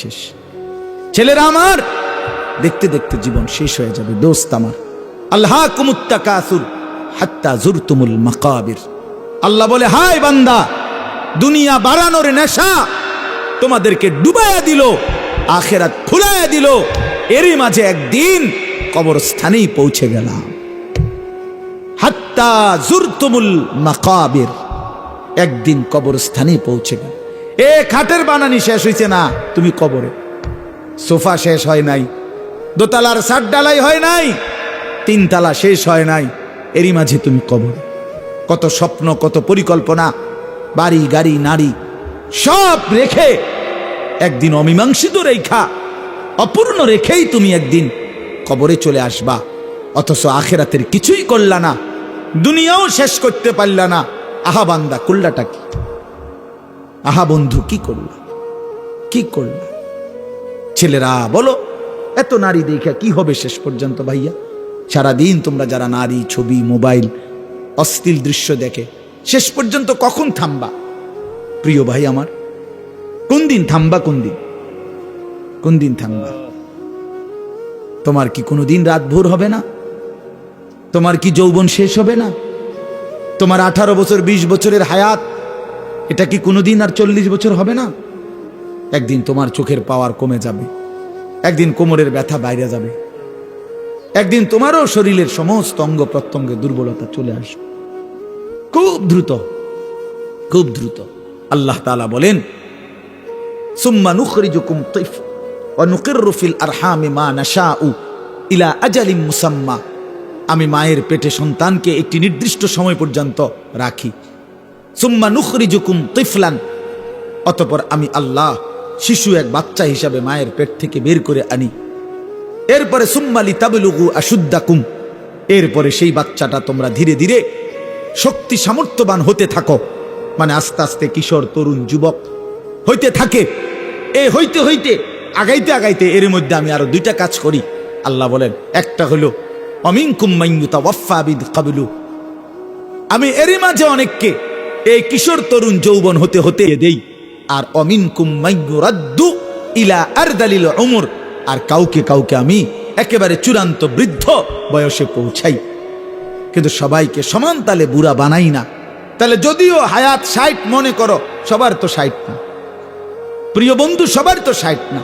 শেষ। ছেলেরা আমার, দেখতে দেখতে জীবন শেষ হয়ে যাবে। দোস্ত আমার, আল্লাহকুমুত তাকাসুর হাত্তা জুরতুমুল মাকাবির। আল্লাহ বলে, হায় বান্দা, দুনিয়া বাড়ানোর নেশা তোমাদেরকে ডুবাইয়া দিল, আখিরাত ভুলাইয়া দিল। এরই মাঝে একদিন কবরস্থানেই পৌঁছে গেলাম। হাত্তা জুরতুমুল মাকাবির, একদিন কবরস্থানে পৌঁছে গেল। এ খাটের বানানি শেষ হয়েছে না, তুমি কবরে। সোফা শেষ হয় নাই, দোতলার ছাদ ঢালাই হয় নাই, তিনতলা শেষ হয় নাই, এরই মাঝে তুমি কবরে। কত স্বপ্ন, কত পরিকল্পনা, বাড়ি গাড়ি নারী সব রেখে একদিন অমীমাংসিত রেখা, অপূর্ণ রেখেই তুমি একদিন কবরে চলে আসবা। অথচ আখিরাতের কিছুই করলা না, দুনিয়াও শেষ করতে পারলা না। আহা বান্দা, করলাটা কি? আহা বন্ধু, কি করলা? কি করলা? ছেলেরা বলো, এত নারী দেখা কি হবে শেষ পর্যন্ত? ভাইয়া, সারাদিন তোমরা যারা নারী, ছবি, মোবাইল, অশ্লীল দৃশ্য দেখে, শেষ পর্যন্ত কখন থামবা? প্রিয় ভাই আমার, কোন দিন থামবা? কোন দিন থামবা? তোমার কি কোনোদিন রাত ভোর হবে না? তোমার কি যৌবন শেষ হবে না? তোমার 18 বছর 20 বছরের হায়াত, এটা কি কোনোদিন আর 40 বছর হবে না? একদিন তোমার চোখের পাওয়ার কমে যাবে, একদিন কোমরের ব্যথা বাইরে যাবে, একদিন তোমারও শরীরের সমস্ত অঙ্গ প্রত্যঙ্গে দুর্বলতা চলে আসবে। খুব দ্রুত, খুব দ্রুত। আল্লাহ তাআলা বলেন, সুম্মা নুখরিজুকুম তিফ ওয়া নুকিররু ফিল আরহামি মা নাশাউ ইলা আজালিম মুসাম্মা। আমি মায়ের পেটে সন্তানকে একটি নির্দিষ্ট সময় পর্যন্ত রাখি। সুম্মা নুখরিজুকুম তিফলান, অতঃপর আমি আল্লাহ শিশু, এক বাচ্চা হিসাবে মায়ের পেট থেকে বের করে আনি। এরপরে সুম্মা লিতাবলুগু আশুদ্দাকুম, এরপরে সেই বাচ্চাটা তোমরা ধীরে ধীরে শক্তি সামর্থ্যবান হতে থাকো, মানে আস্তে আস্তে কিশোর, তরুণ, যুবক হইতে থাকে। এই হইতে হইতে আগাইতে আগাইতে এর মধ্যে আমি আরো 2টা কাজ করি। আল্লাহ বলেন, একটা হলো অমিনকুম মান ইউতাওয়াফফা বিল, আমি এরই মাঝে অনেককে এই কিশোর, তরুণ, যৌবন হতে হতে দেই। আর অমিনকুম মান ইউরাদ্দু ইলা আরদালিল উমর, আর কাউকে কাউকে আমি একেবারে চূড়ান্ত বৃদ্ধ বয়সে পৌঁছাই। কিন্তু সবাইকে সমান তালে বুড়া বানাই না। তাহলে যদিও হায়াত 60 মনে করো, সবার তো 60 না প্রিয় বন্ধু, সবার তো 60 না।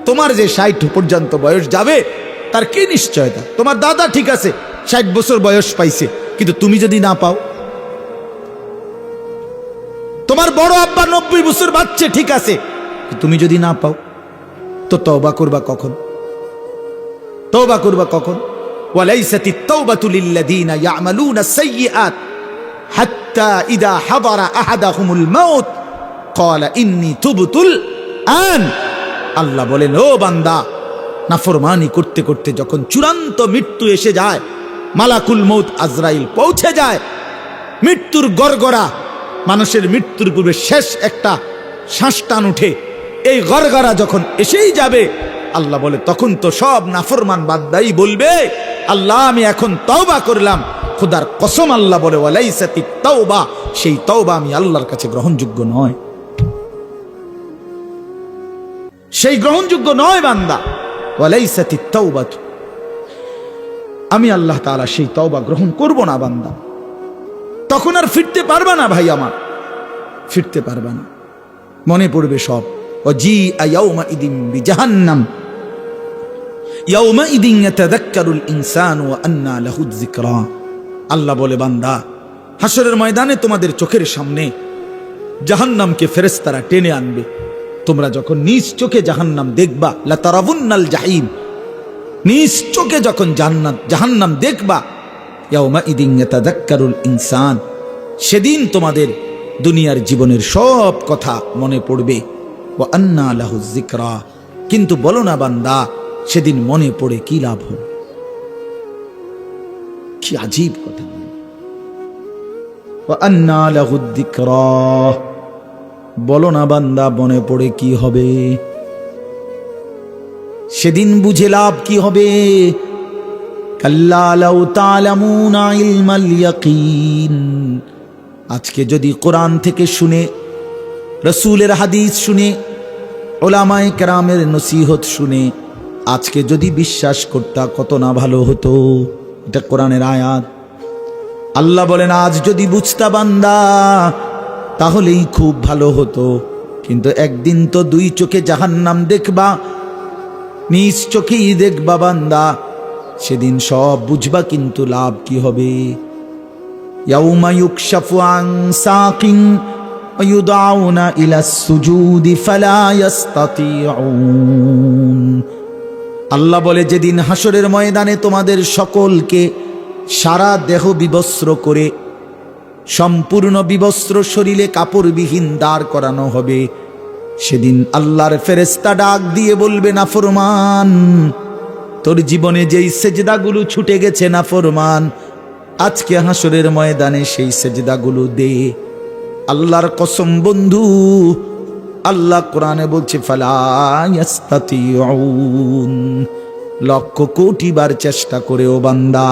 তোমার যে 60 পর্যন্ত বয়স যাবে তার কি নিশ্চয়তা? তোমার দাদা ঠিক আছে 60 বছর বয়স পাইছে, কিন্তু তুমি যদি না পাও। তোমার বড় আব্বা 90 বছর বাচ্চা ঠিক আছে, তুমি যদি না পাও, তো তওবা করবা কখন? তওবা করবা কখন? ওয়ালাইসাতিত তাওবাতু লিল্লাযিনা ইয়ামালুনা সাইয়্যাত হাত্তা ইযা হাদারা আহাদাহুমুল মাউত ক্বালা ইন্নী তুবতুল আন। আল্লাহ বলেন, ও বান্দা, নাফরমানি করতে করতে যখন চূড়ান্ত মৃত্যু এসে যায়, মালাকুল মউত আজরাইল পৌঁছে যায়, মৃত্যুর গড়গড়া, মানুষের মৃত্যুর পূর্বে শেষ একটা শ্বাস টান উঠে, এই গড়গড়া যখন এসেই যাবে, আল্লাহ বলে, তখন তো সব নাফরমান বান্দাই বলবে, আল্লাহ আমি এখন তওবা করলাম। খোদার কসম, আল্লাহ বলে, ওয়ালাইসাতিত তাওবা, সেই তওবা আমি আল্লাহর কাছে গ্রহণযোগ্য নয়, সেই গ্রহণযোগ্য নয় বান্দা। ওয়ালাইসাতিত তাওবাতু, আমি আল্লাহ তাআলা সেই তওবা গ্রহণ করব না বান্দা। তখন আর ফিরতে পারবা না ভাই আমার, ফিরতে পারবা না, মনে পড়বে সব। ওয়াজিআ ইয়াউমাইদিন বিজাহান্নাম ইয়াউমাইদিন ইয়াতাযাক্কারুল ইনসানু ওয়া আন্না লাহু যিকরা। আল্লাহ বলে, বান্দা, হাসরের ময়দানে তোমাদের চোখের সামনে জাহান্নামকে ফেরেশতারা টেনে আনবে। তোমরা যখন নিজ চোখে জাহান্নাম দেখবা, লা তারাবুন্নাল জাহিম, নিজ চোখে যখন জাহান্নাম দেখবা, ইয়াউমাইদিন ইয়াতাযাক্কারুল ইনসান, সেদিন তোমাদের দুনিয়ার জীবনের সব কথা মনে পড়বে। ওয়া আন্না লাহু যিকরা, কিন্তু বলো না বান্দা, সেদিন মনে পড়ে কি লাভ হবে? কি আজীব কথা! ওয়া আন্না লাহু যিকরা, বলো না বান্দা, মনে পড়ে কি হবে? সেদিন বুঝে লাভ কি হবে? কাল্লা লাউ তা'লামুনা ইলমাল ইয়াকিন। আজকে যদি কোরআন থেকে শুনে, রাসূলের হাদিস শুনে, উলামায়ে কেরামের নসিহত শুনে আজকে যদি বিশ্বাস করতা কত না ভালো হতো। এটা কোরআনের আয়াত। আল্লাহ বলেন আজ যদি বুঝতা বান্দা তাহলেই খুব ভালো হতো, কিন্তু একদিন তো দুই চোখে জাহান্নাম দেখবা, নিজ চোখেই দেখবা বান্দা, সেদিন সব বুঝবা, কিন্তু লাভ কি হবে? ইয়াউমা ইউকশাফু আন সাকিন ওয়া ইউদআউনা ইলাস সুজুদি ফালা ইস্তাতিউন। আল্লাহ বলে যেদিন হাসরের ময়দানে তোমাদের সকলকে সারা দেহ বিবস্ত্র করে সম্পূর্ণ বিবস্ত্র শরীরে কাপড়বিহীন দাঁড় করানো হবে, সেদিন আল্লাহর ফেরেশতা ডাক দিয়ে বলবে নাফরমান, তোর জীবনে যেই সেজদাগুলো ছুটে গেছে নাফরমান, আজকে হাসরের ময়দানে সেই সেজদাগুলো দে। আল্লাহর কসম বন্ধু, আল্লাহ কোরআনে বলছে ফালা ইস্তাতিউন, লক্ষ কোটি বার চেষ্টা করেও বান্দা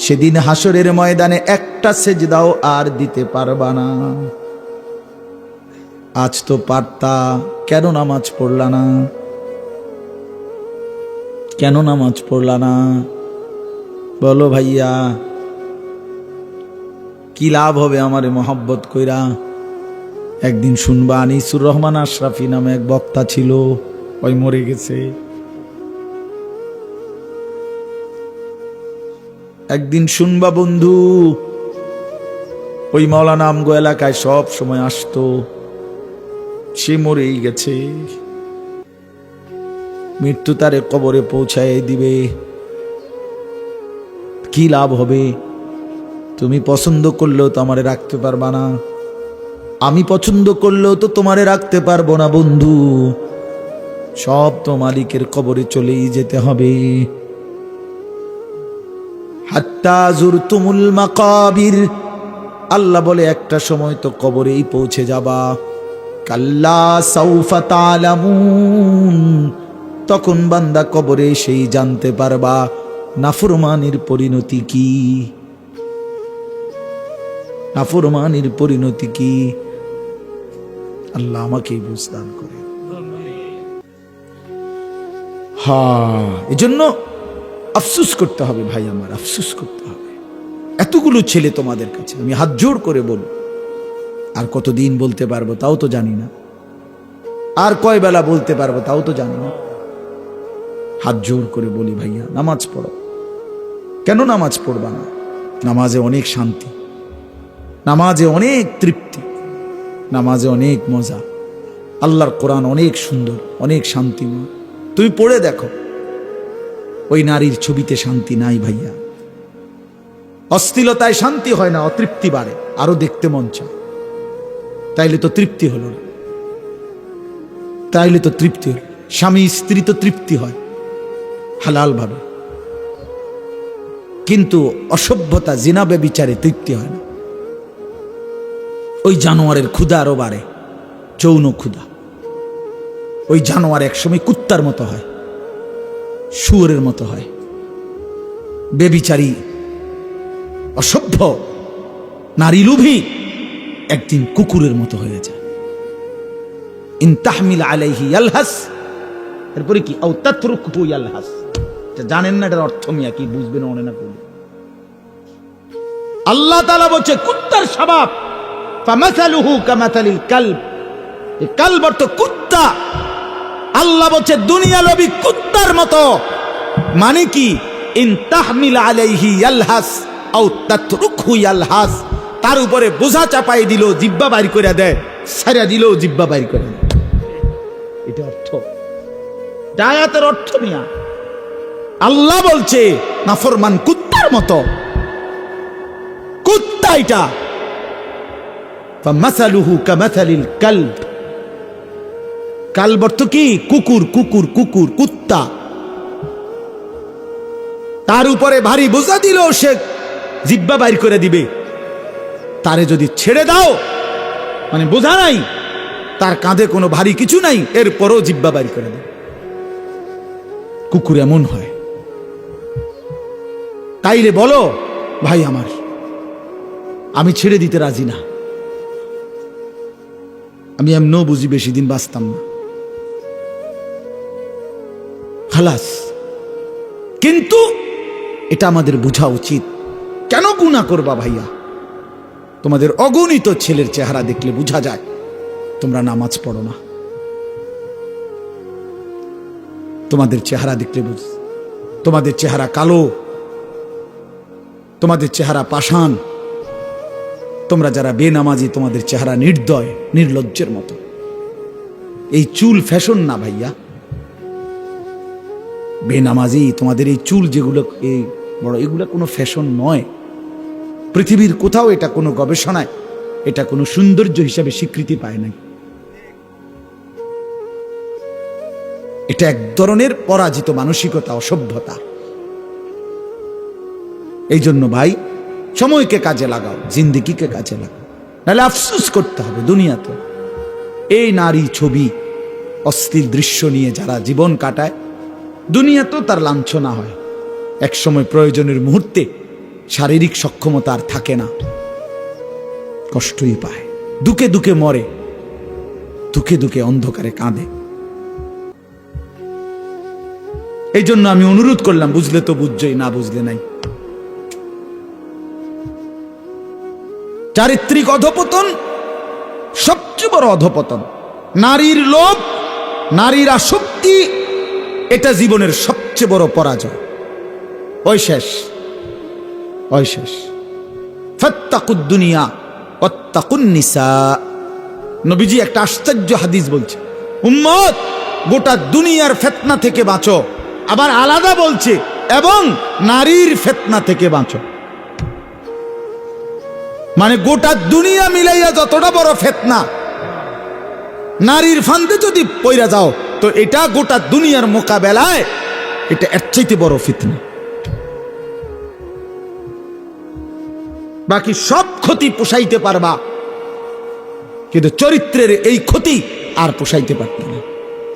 সেদিন হাসরের ময়দানে একটা সেজদাও আর দিতে পারবা না। আজ তো পারতা, কেন নামাজ পড়লা না? কেন নামাজ পড়লা না বলো ভাইয়া? কি লাভ হবে আমারে মহব্বত কইরা? একদিন শুনবা আনিসুর রহমান আশরাফি নামে এক বক্তা ছিল, ওই মরে গেছে। একদিন শুনবা বন্ধু, ওই মাওলানা আমগো এলাকায় সব সময় আসতো, সে মরেই গেছে। মৃত্যু তারে কবরে পৌঁছায় দিবে। কি লাভ হবে? তুমি পছন্দ করলেও তো আমারে রাখতে পারবা না, আমি পছন্দ করলেও তো তোমারে রাখতে পারবো না বন্ধু। সব তো মালিকের কবরে চলেই যেতে হবে। হাত্তা যুরতুমুল মাকাবির, আল্লাহ বলে একটা সময় তো কবরেই পৌঁছে যাবা। কাল্লা সাউফা তা'লামুন, তখন বান্দা কবরে সেই জানতে পারবা নাফরমানির পরিণতি কি। নাফরমানির পরিণতি কি? আল্লাহ আমাকে বুঝদান করে। এজন্য আফসোস করতে হবে ভাই আমার, আফসোস করতে হবে। এতগুলো ছেলে তোমাদের কাছে আমি হাত জোড় করে বলবো, আর কতদিন বলতে পারবো তাও তো জানি না, আর কয় বেলা বলতে পারবো তাও তো জানি না। হাত জোড় করে বলি ভাইয়া, নামাজ পড়ো। কেন নামাজ পড়বা না? নামাজে অনেক শান্তি, নামাজে অনেক তৃপ্তি, নামাজে অনেক মজা। আল্লাহর কোরআন অনেক সুন্দর, অনেক শান্তিময়। তুমি পড়ে দেখো, ওই নারীর ছবিতে শান্তি নাই ভাইয়া। অস্থিলতায় শান্তি হয় না, অতৃপ্তি বাড়ে, আরো দেখতে মন চায়। তাইলে তো তৃপ্তি হলো না, তাইলে তো তৃপ্তি হলো। স্বামী স্ত্রী তো তৃপ্তি হয় হালাল ভাবে, কিন্তু অসভ্যতা জিনা ব্যভিচারে তৃপ্তি হয় না। ওই জানোয়ারের ক্ষুধা আরো বাড়ে, যৌন ক্ষুধা। ওই জানোয়ার একসময় কুত্তার মতো হয়, শুয়োরের মতো হয়। ব্যভিচারী অসভ্য নারী লোভী একদিন কুকুরের মতো হয়ে যায়। ইন তাহমিল আলাইহি ইয়ালহাস, এরপরে কি আও তাতরুকহু ইয়ালহাস। জানেন না এটার অর্থ মিয়া কি? বুঝবেন মনে না করলে। আল্লাহ তাআলা বলছে কুত্তার স্বভাব, ফামাসালুহু কামাসালিল কালব। এই কালব অর্থ কুত্তা। আল্লাহ বলছে দুনিয়া লোভী কুত্তার মতো। মানে কি? ইন তাহমিল আলাইহি ইয়ালহাস আও তাতরুকহু ইয়ালহাস। তার উপরে বোঝা চাপাই দিল, জিহ্বা বাইর করে দেয়, ছাড়া দিল, জিহ্বা বাইর করে দেয়। এটা অর্থ, আয়াতের অর্থ মিয়া। আল্লাহ বলছে নাফরমান কুত্তার মতো, কুত্তা এটা। ফামাসালুহু কামাসালিল কালব। কালব অর্থ কি? কুকুর, কুকুর, কুকুর, কুত্তা। তার উপরে ভারী বোঝা দিল, সে জিহ্বা বাইর করে দিবে। তারে যদি ছেড়ে দাও, মানে বোঝা নাই, তার কাঁধে কোনো ভারী কিছু নাই, এরপরও জিহ্বা বাইর করে দেয়। কুকুর এমন হয়। তাইলে বলো ভাই আমার, আমি ছেড়ে দিতে রাজি না। আমি এমনও বুঝি বেশি দিন বাঁচতাম না। খালাস। কিন্তু এটা আমাদের বোঝা উচিত, কেন গুনাহ করবা ভাইয়া? তোমাদের অগণিত ছেলের চেহারা দেখলে বোঝা যায় তোমরা নামাজ পড়ো না। তোমাদের চেহারা দেখলে তোমাদের চেহারা কালো, তোমাদের চেহারা পাষাণ। তোমরা যারা বেনামাজি তোমাদের চেহারা নির্দয়, নির্লজ্জের মতো। এই চুল ফ্যাশন না ভাইয়া, বেনামাজি তোমাদের এই চুল যেগুলো এই বড়, এগুলো কোনো ফ্যাশন নয়। পৃথিবীর কোথাও এটা কোনো গবেষণায় এটা কোনো সৌন্দর্য হিসাবে স্বীকৃতি পায় নাই। এটা এক ধরনের পরাজিত মানসিকতা, অসভ্যতা। এই জন্য ভাই, সময়কে কাজে লাগাও, জিন্দেগিকে কাজে লাগাও, নাহলে আফসোস করতে হবে দুনিয়াতে। এই নারী ছবি, অশ্লীল দৃশ্য নিয়ে যারা জীবন কাটায়, দুনিয়াতেও তার লাঞ্ছনা হয়। এক সময় প্রয়োজনের মুহূর্তে শারীরিক সক্ষমতা আর থাকে না, কষ্টই পায়, দুঃখে দুঃখে মরে, দুঃখে দুঃখে অন্ধকারে কাঁদে। এই জন্য আমি অনুরোধ করলাম, বুঝলে তো বুঝছই, না বুঝলে নাই। চারিত্রিক অধপতন সবচেয়ে বড় অধপতন। নারীর লোভ, নারীর আসক্তি, এটা জীবনের সবচেয়ে বড় পরাজয়। ওই শেষ, ওই শেষ। ফাত্তাকুদ দুনিয়া ওয়াত্তাকুন নিসা। নবীজি একটা আশ্চর্য হাদিস বলছে, উম্মত গোটা দুনিয়ার ফিতনা থেকে বাঁচো। আবার আলাদা বলছে, এবং নারীর ফিতনা থেকে বাঁচো। মানে গোটা দুনিয়া মিলাইয়া যতটা বড় ফিতনা, নারীর ফান্দে যদি পইরা যাও তো এটা গোটা দুনিয়ার মোকাবেলায় এটা এর চাইতে বড় ফিতনা। বাকি সব ক্ষতি পোষাইতে পারবা, কিন্তু চরিত্রের এই ক্ষতি আর পোষাইতে পারবে না,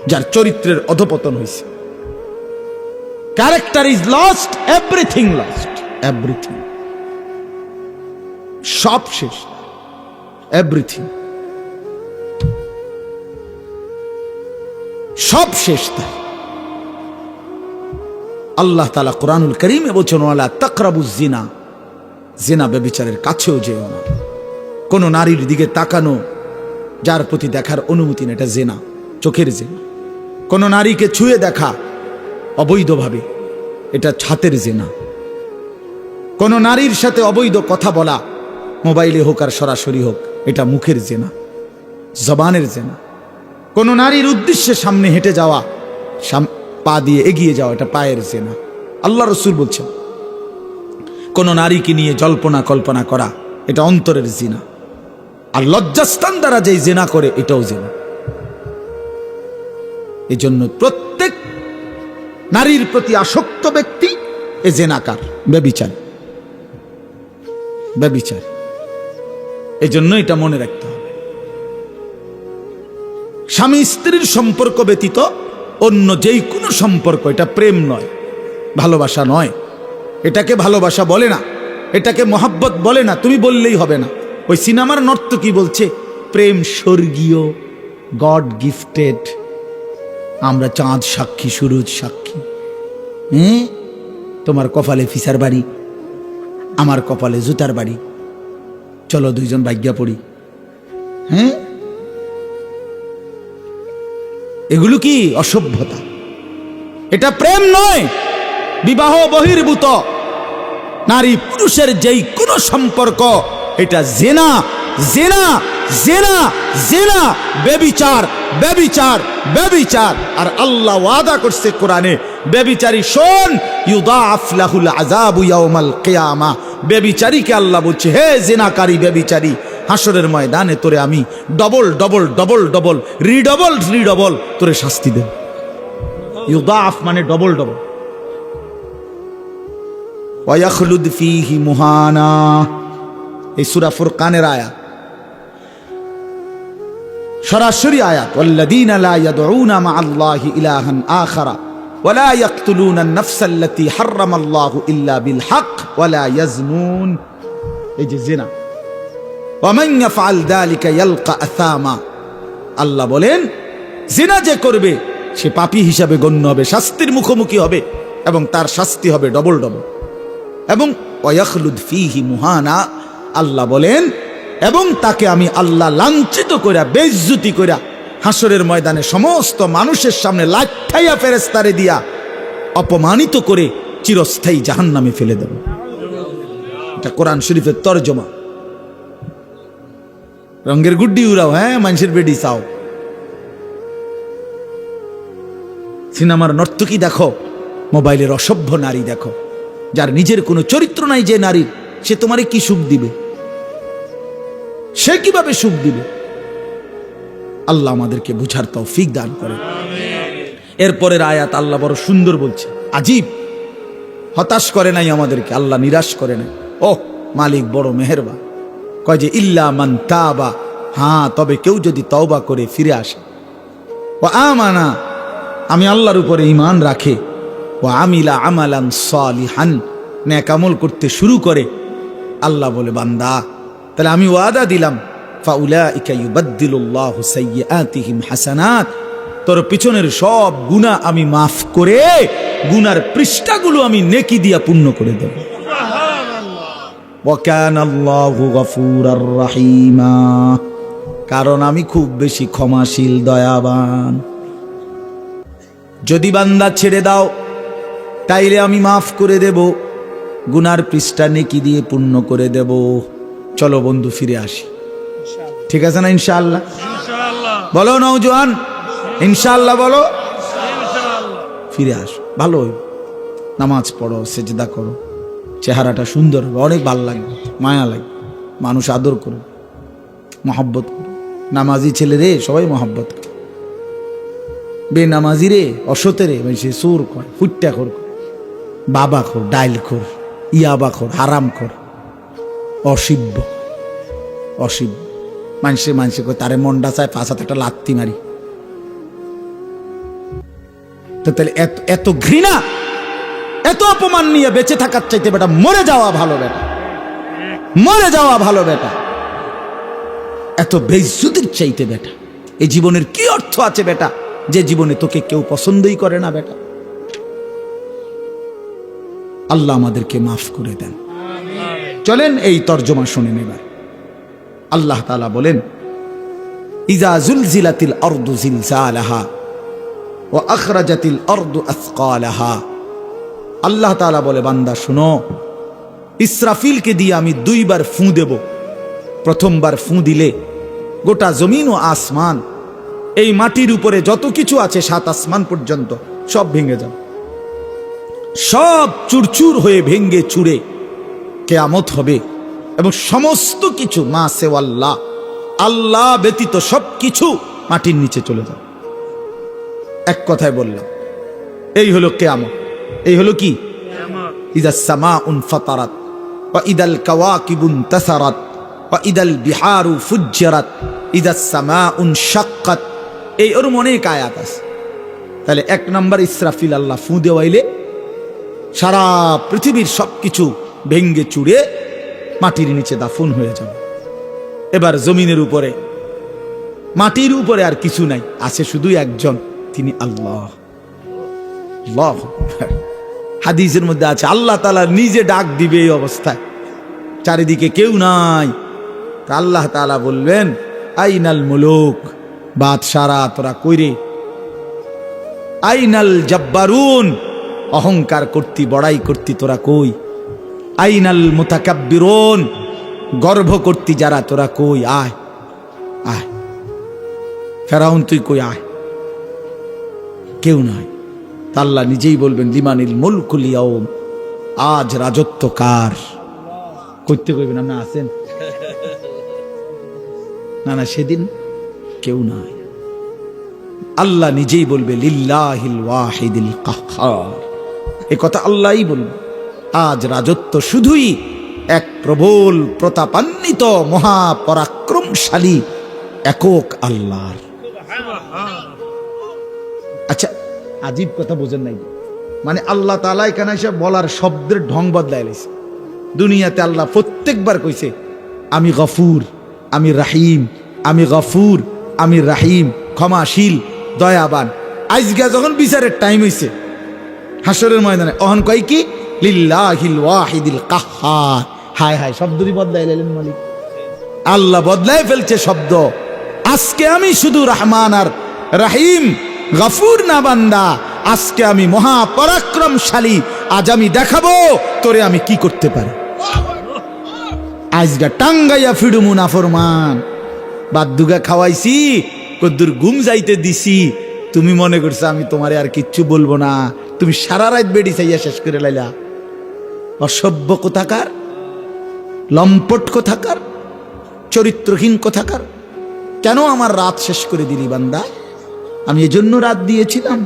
যার চরিত্রের অধপতন হয়েছে। Character is lost, everything lost, everything, সব শেষ, এভরিথিং সব শেষ। তাই আল্লাহ তাআলা কোরআনুল কারীমে বলেছেন, ওয়ালা তাকরাবুজ জিনা, জিনা ব্যভিচারের কাছেও যেও না। কোন নারীর দিকে তাকানো, যার প্রতি দেখার অনুমতি না, এটা জিনা, চোখের জিনা। কোন নারীকে ছুঁয়ে দেখা অবৈধভাবে, এটা ছাতের জিনা। কোন নারীর সাথে অবৈধ কথা বলা, মোবাইলে হোক আর সরাসরি হোক, এটা মুখের জিনা, জবানের জিনা। কোন নারীর উদ্দেশ্যে সামনে হেঁটে যাওয়া, পা দিয়ে এগিয়ে যাওয়া, এটা পায়ের জিনা। আল্লাহ রাসূল বলছেন, কোন নারীকে নিয়ে জল্পনা কল্পনা করা, এটা অন্তরের জিনা। আর লজ্জাস্থান দ্বারা যেই জিনা করে, এটাও জিনা। এই জন্য প্রত্যেক নারীর প্রতি আসক্ত ব্যক্তি এ জিনাকার, ব্যভিচার, ব্যভিচার। এই জন্য এটা মনে রাখতে হবে। স্বামী স্ত্রীর সম্পর্ক ব্যতীত অন্য যেই কোনো সম্পর্ক, এটা প্রেম নয়, ভালোবাসা নয়। এটাকে ভালোবাসা বলে না, এটাকে মহাব্বত বলে না, তুমি বললেই হবে না। ওই সিনেমার নর্তকী বলছে প্রেম স্বর্গীয়, গড গিফটেড। আমরা চাঁদ সাক্ষী, সুরজ সাক্ষী। তোমার কপালে ফিসার বাড়ি, আমার কপালে জুতার বাড়ি, চলো দুইজন ভাগ্যা পড়ি। এগুলো কি অসভ্যতা? এটা প্রেম নয়, বিবাহ বহির্ভূত। নারী পুরুষের যেই কোনো সম্পর্ক, এটা জিনা, জিনা, জিনা, জিনা, ব্যভিচার, ব্যভিচার, ব্যভিচার। আর আল্লাহ ওয়াদা করছে কোরআনে, ব্যভিচারী শোন, ইউদাআফ লাহুল আযাবু ইয়াউমাল কিয়ামা। ব্যভিচারীকে আল্লাহ বলছে, হে জিনাকারী ব্যভিচারী, হাসরের ময়দানে তোরে আমি ডবল ডবল ডবল ডবল রিডবল রিডবল তোরে শাস্তি দেব। ইউদাআফ মানে ডবল ডবল। ওয়া ইয়াখলুদ ফীহি মুহানা, এই সূরা ফুরকানের আয়াত, সরাসরি আয়াত। ওয়াল্লাযীনা লা ইয়াদউনা মা'আল্লাহি ইলাহান আখারা ওয়া লা ইয়াকতুলুনা আন-নাফসা আল্লাতী হারামাল্লাহু ইল্লা বিল হক ওয়া লা ইয়াজনুন। এই যে জিনা, ওয়া মান ইয়াফআল যালিকা ইয়ালকা আসামা। আল্লাহ বলেন, জিনা যে করবে সে পাপী হিসাবে গণ্য হবে, শাস্তির মুখোমুখি হবে, এবং তার শাস্তি হবে ডবল ডবল। এবং ওয়াখলুদ ফীহি মুহানা, আল্লাহ বলেন, এবং তাকে আমি আল্লাহ লাঞ্ছিত কইরা, বেইজ্জতি কইরা, হাসরের ময়দানে সমস্ত মানুষের সামনে লাঠাইয়া ফেরেশতারে দিয়া অপমানিত করে চিরস্থায়ী জাহান্নামে ফেলে দেব। এটা কোরআন শরীফের তরজমা। রঙের গুড্ডি উড়াও, হ্যাঁ, মানুষের বেডি চাও। সিনেমার নর্তকী দেখো, মোবাইলের অসভ্য নারী দেখো, যার নিজের কোনো চরিত্র নাই, যে নারীর, সে তোমারে কি সুখ দিবে? সে কিভাবে সুখ দিবে? আল্লাহ আমাদেরকে বুঝার তৌফিক দান করে। এরপরের আয়াত আল্লাহ বড় সুন্দর বলছে, আজীব, হতাশ করে নাই আমাদেরকে, আল্লাহ নিরাশ করে নাই। ও মালিক বড় মেহেরবান। কয় যে ইল্লা মান তাবা, হ্যাঁ, তবে কেউ যদি তওবা করে ফিরে আসে, ও আমানা, আমি আল্লাহর উপরে ঈমান রাখে, ও আমিলা আমালান সালিহান, নেক আমল করতে শুরু করে, আল্লাহ বলে বান্দা, তাহলে আমি ওয়াদা দিলাম, ফাউলাইকা ইউবাদদিলুল্লাহু সাইয়্যাতিহিম হাসানাত, তোর পিছনের সব গুনাহ আমি মাফ করে গুনার পৃষ্ঠাগুলো আমি নেকি দিয়া পূর্ণ করে দেব। ওয়া কানাল্লাহু গফুরার রহিমা, কারণ আমি খুব বেশি ক্ষমাশীল, দয়াবান। যদি বান্দা ছেড়ে দাও তাইলে আমি মাফ করে দেব, গুনার পৃষ্ঠা নেকি দিয়ে পূর্ণ করে দেব। চলো বন্ধু ফিরে আসি, ঠিক আছে না? ইনশাআল্লাহ বলো নওজোয়ান, ইনশাআল্লাহ বলো। ফিরে আসো, ভালো হইব। নামাজ পড়ো, সেজদা করো, চেহারাটা সুন্দর হবে, অনেক ভালো লাগবে, মায়া লাগবে, মানুষ আদর করো, মহব্বত করো। নামাজি ছেলে রে সবাই মহব্বত করে, বেনামাজি রে, অসতে রে, সে সুর কয়, ফুট্টা খোর, বাবা খোর, ডাইল খোর, ইয়াবা খোর, হারাম খোর, অসিব্য, অসিব্য। মানুষে কয় তারে মন্ডা চায়, পাঁচাতে একটা লাত্তি মারি। তো তাহলে এত ঘৃণা, এত অপমান নিয়ে বেঁচে থাকার চাইতে বেটা মরে যাওয়া ভালো, বেটা মরে যাওয়া ভালো, বেটা এত বেইজ্জতির চাইতে বেটা এই জীবনের কি অর্থ আছে বেটা, যে জীবনে তোকে কেউ পছন্দই করে না বেটা। আল্লাহ আমাদেরকে মাফ করে দেন। চলেন এই তর্জমা শুনেন এবার। আল্লাহ তাআলা বলেন, ইজা জুলজিলাতিল আরদু জিলজালাহা ওয়া আখরাজাতিল আরদু আসকালাহা। আল্লাহ তাআলা বলে, বান্দা শুনো, ইসরাফিলকে দিয়ে আমি দুইবার ফুঁ দেব। প্রথমবার ফুঁ দিলে গোটা জমিন ও আসমান, এই মাটির উপরে যত কিছু আছে 7 আসমান পর্যন্ত সব ভেঙে যাবে, সব চুরচুর হয়ে ভেঙ্গে চুরে কিয়ামত হবে, এবং সমস্ত কিছু মা সেওয়াল্লাহ, আল্লাহ ব্যতীত সব কিছু মাটির নিচে চলে যাবে। এক কথায় বললাম, এই হলো কিয়ামত। এই হলো কি? ইদাস সামাউন ফাতারাত ওয়া ইদাল কাওয়াকিবুন তাসারাত ওয়া ইদাল বিহারু ফুজ্জিরাত ইদাস সামাউন শাক্কাত। এই ওর অনেক আয়াত আছে। তাহলে 1 নম্বর ইসরাফিল আল্লাহ ফুঁ দেওয়াইলে সারা পৃথিবীর সবকিছু ভেঙ্গে চুরে মাটির নিচে দাফন হয়ে যাবে। এবার জমিনের উপরে, মাটির উপরে আর কিছু নাই, আছে শুধু একজন, তিনি আল্লাহ। আল্লাহু আকবার। হাদিসের মধ্যে আছে আল্লাহ তাআলা নিজে ডাক দিবে এই অবস্থায়, চারিদিকে কেউ নাই। আল্লাহ তাআলা বলবেন, আইনাল মুলুক, বাদশারা তোরা কইরে, আইনাল জব্বারুন, অহংকার করতি, বড়াই করতি, তোরা কই? আইনাল মুতাকাব্বিরুন, গর্ব করতি যারা, তোরা কই? আয় আয়, ফেরাউন তুই কই, আয়। কেউ নয়। আল্লাহ নিজেই বলবেন, লিমানিল মুলকুল ইয়াউম, আজ রাজত্ব কার? করতে কইবেন না, আছেন না, না, সেদিন কেউ নাই। আল্লাহ নিজেই বলবে, লিল্লাহিল ওয়াহিদিল কাহ্হার। এই কথা আল্লাহই বলবে, আজ রাজত্ব শুধুই এক প্রবল প্রতাপান্বিত মহাপরাক্রমশালী একক আল্লাহর। আচ্ছা, আজীব কথা বোঝেন নাই? মানে আল্লাহ তাআলা এখানে এসে বলার শব্দের ঢং বদলাইছে। দুনিয়াতে আল্লাহ প্রত্যেকবার কইছে, আমি গফুর, আমি রাহিম, আমি গফুর, আমি রাহিম, ক্ষমাশীল, দয়াবান। আজকে যখন বিচারের টাইম হইছে হাসরের ময়দানে, অহন কয় কি লিল্লাহিল ওয়াহিদিল কাহ্হার। হায় হায়, শব্দই বদলাই লাইলেন মালিক। আল্লাহ বদলাই ফেলছে শব্দ। আজকে আমি শুধু রহমান আর রাহিম, গফুর না বান্দা, আজকে আমি মহা পরাক্রমশালী। আজ আমি দেখাবো তোরে আমি কি করতে পারি। আজগা টাঙ্গাইয়া ফিডুমু নাফরমান, বাদ্দুগা খাওয়াইছি, কদ্দুর ঘুম যাইতে দিছি, তুমি মনে করছো আমি তোমারে আর কিচ্ছু বলবো না। তুমি সারা রাত বেডি চাইয়া শেষ করে লাইলা। অসভ্য কোথাকার, লম্পট কোথাকার, চরিত্রহীন কোথাকার। কেন আমার রাত শেষ করে দিলি বান্দা? আমি এজন্য রাত দিয়েছিলাম।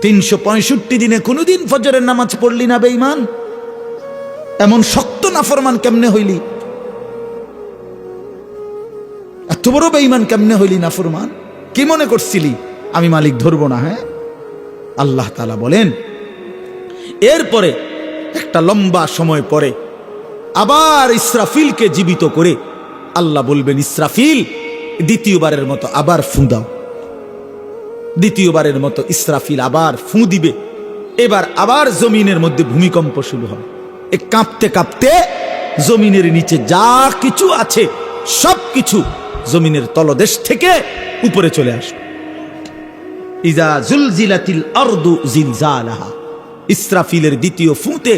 365 দিনে কোনোদিন ফজরের নামাজ পড়লি না বেঈমান? এমন শক্ত নাফরমান কেমনে হইলি? এত বড় বেঈমান কেমনে হইলি নাফরমান? কি মনে করছিলি আমি মালিক ধরবো না? হ্যাঁ, আল্লাহ তাআলা বলেন এরপরে একটা লম্বা সময় পরে আবার ইসরাফিলকে জীবিত করে আল্লাহ বলবেন, ইসরাফিল দ্বিতীয়বারের মতো আবার ফু দাও। দ্বিতীয়বারের মতো ইসরাফিল আবার ফু দিবে। এবার আবার জমিনের মধ্যে ভূমিকম্প শুরু হবে। কাঁপতে কাঁপতে জমিনের নিচে যা কিছু আছে সব কিছু জমিনের তলদেশ থেকে উপরে চলে আসবে। ইজা জুলজিলাতিল আরদু জিলজালাহা, ইসরাফিলের দ্বিতীয় ফুঁতে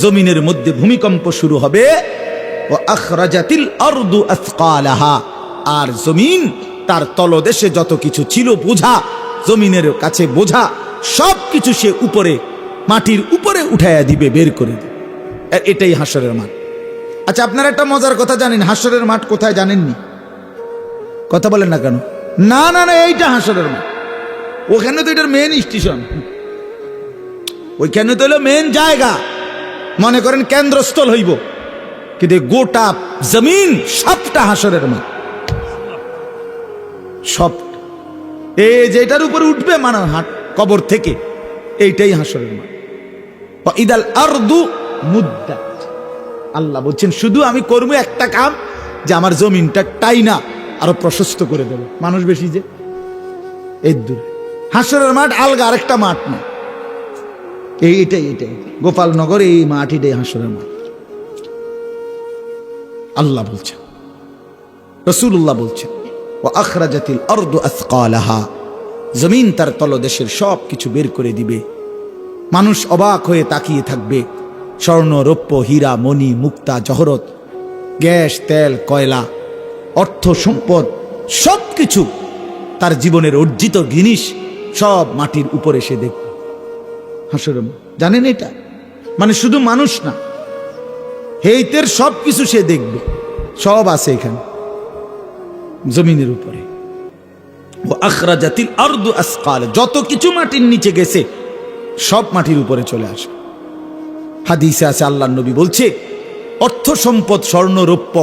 জমিনের মধ্যে ভূমিকম্প শুরু হবে। ও আখরাজাতিল আরদু আসকালাহা, আর জমিন তার তলদেশে যত কিছু ছিল বোঝা, জমিনের কাছে বোঝা সব কিছু সে উপরে মাটির উপরে উঠাইয়া দিবে, বের করে দিবে। এটাই হাসরের মাঠ। আচ্ছা, আপনারা একটা মজার কথা জানেন? হাসরের মাঠ কোথায় জানেননি? কথা বলেন না কেন? না না না, এইটা হাসরের মাঠ। ওখানে তো এটার মেন স্টেশন, ওইখানে তো হলো মেন জায়গা, মনে করেন কেন্দ্রস্থল হইব। কিন্তু গোটা জমিন সবটা হাসরের মাঠ, সব। এই যেটার উপরে উঠবে মানে হাট কবর থেকে, এইটাই হাসরের মাঠ। ইদাল আরদু মুদ্দাত, আল্লাহ বলছেন শুধু আমি করবো একটা কাম, যে আমার জমিনটা টাইনা আরো প্রশস্ত করে দেবো। মানুষ বেশি যে এই দূর, হাসরের মাঠ আলগা আরেকটা মাঠ না। এইটাই গোপালনগর, এই মাঠ, এটাই হাসরের মাঠ। আল্লাহ বলছেন, রাসূলুল্লাহ বলছেন, ওয়া আখরাজাতিল আরদু আসকালাহা, জমিন তার তলদেশের সব কিছু বের করে দিবে। মানুষ অবাক হয়ে তাকিয়ে থাকবে। স্বর্ণ, রৌপ্য, হীরা, মণি, মুক্তা, জহরত, গ্যাস, তেল, কয়লা, অর্থ সম্পদ সব কিছু তার জীবনের অর্জিত জিনিস সব মাটির উপরে সে দেখবে। হাসরের মাঠ, জানেন এটা? মানে শুধু মানুষ না, হেইতের সব কিছু সে দেখবে, সব আছে এখানে জমিনের উপরে। ও আখরাজাতিল আরদু আসকাল, যত কিছু মাটির নিচে গেছে সব মাটির উপরে চলে আসে। হাদিসে আছে, আল্লাহর নবী বলছে, অর্থ সম্পদ, স্বর্ণ, রৌপ্য,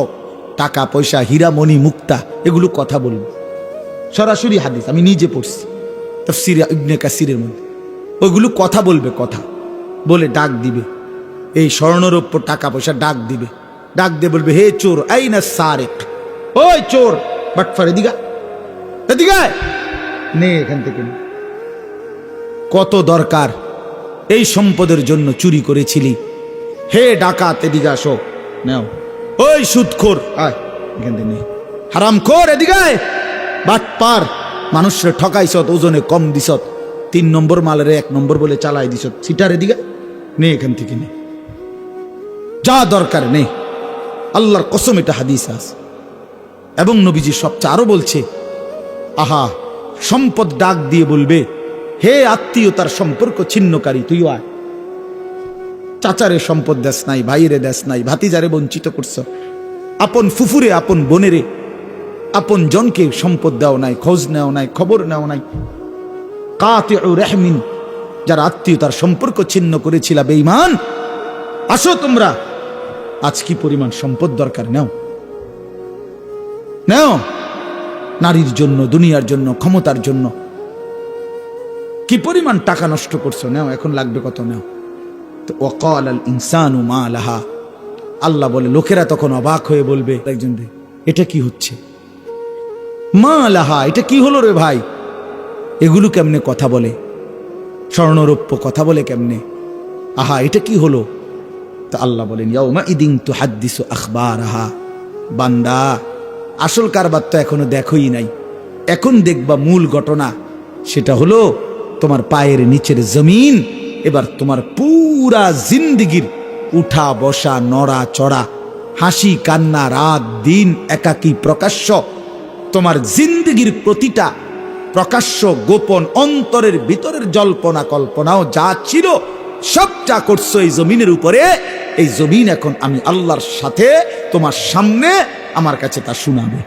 টাকা পয়সা, হীরা, মণি, মুক্তা, এগুলো কথা বলবে। সরাসরি হাদিস, আমি নিজে পড়ছি তাফসীরে ইবনে কাসিরের মধ্যে। ওইগুলো কথা বলবে, কথা বলে ডাক দিবে। এই স্বর্ণ, রৌপ্য, টাকা পয়সা ডাক দিবে, ডাক দিয়ে বলবে, হে চোর, আইনা সারিক, ওই চোর বাটফার, এদিকে এদিকে নে, এখান থেকে নে। কত দরকার এই সম্পদের জন্য চুরি করেছিলি, হে ডাকাত এদিকে আসো, নাও। ওই সুদখোর, আয় এখান থেকে নে। হারামখোর, এদিকে আয়। বাটপার, মানুষের ঠকাইছত, ওজনে কম দিছত, 3 নম্বর মালের 1 নম্বর বলে চালাই দিছত, সিটার এদিকে নে, এখান থেকে নে, যা দরকার নে। আল্লাহর কসম, এটা হাদিস আছে। এবং নবীজি সবচেয়ে আরো বলছে, আহা, সম্পদ ডাক দিয়ে বলবে, হে আত্মীয়তার সম্পর্ক ছিন্নকারী, তুই আয়। চাচারে সম্পদ দেশ নাই, ভাইরে দেশ নাই, ভাতিজারে বঞ্চিত করছ, আপন ফুফুরে, আপন বোনেরে, আপন জনকে সম্পদ দেও নাই, খোঁজ নেও নাই, খবর নেও নাই। কাতিউ রাহমিন, যারা আত্মীয়তার সম্পর্ক ছিন্ন করেছিল, বেঈমান, আসো তোমরা, আজ কি পরিমাণ সম্পদ দরকার, নাও নাও। নারীর জন্য, দুনিয়ার জন্য, ক্ষমতার জন্য কি পরিমাণ টাকা নষ্ট করছো, নাও, এখন লাগবে কত, নাও। তো ওয়াকাল আল ইনসানু মা লাহা, আল্লাহ বলে, লোকেরা তখন অবাক হয়ে বলবে, একজন, এটা কি হচ্ছে? মা লাহা, এটা কি হলো রে ভাই? এগুলো কেমনে কথা বলে? স্বর্ণরৌপ্য কথা বলে কেমনে? আহা, এটা কি হলো? তা আল্লাহ বলেন, ইয়াউমা ইদিন তুহাদ্দিসু আখবারাহা। বান্দা, আসল কারবার তো এখনো দেখোই নাই, এখন দেখবা মূল ঘটনা। সেটা হলো তোমার পায়ের নিচের জমিন এবার তোমার পুরা জিন্দিগির উঠা বসা, নড়া চড়া, হাসি কান্না, রাত দিন, একাকী প্রকাশ্য, তোমার জিন্দিগির প্রতিটা প্রকাশ্য গোপন অন্তরের ভিতরের জল্পনা কল্পনাও যা ছিল সব যা করছো এই জমিনের উপরে, এই জমিন এখন আমি আল্লাহর সাথে তোমার সামনে আমার কাছে তা শুনাবে।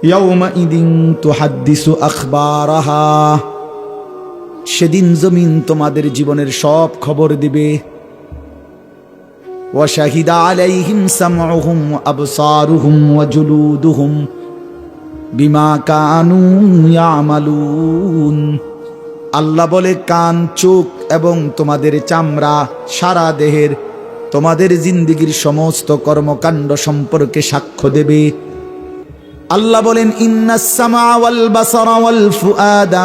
ইয়াউমাইদিন তুহাদ্দিসু আখবারাহা, সেদিন জমিন তোমাদের জীবনের সব খবর দিবে। ওয়া শাহিদা আলাইহিম সামউহুম ওয়া আবসারুহুম ওয়া জুলুদুহুম বিমা কানু ইয়ামালুন। আল্লাহ বলে, কান, চোখ এবং তোমাদের চামড়া, সারা দেহের তোমাদের জিন্দেগির সমস্ত কর্মকাণ্ড সম্পর্কে সাক্ষ্য দেবে। আল্লাহ বলেন, ইন্নাস সামা ওয়াল বাসারা ওয়াল ফুআদা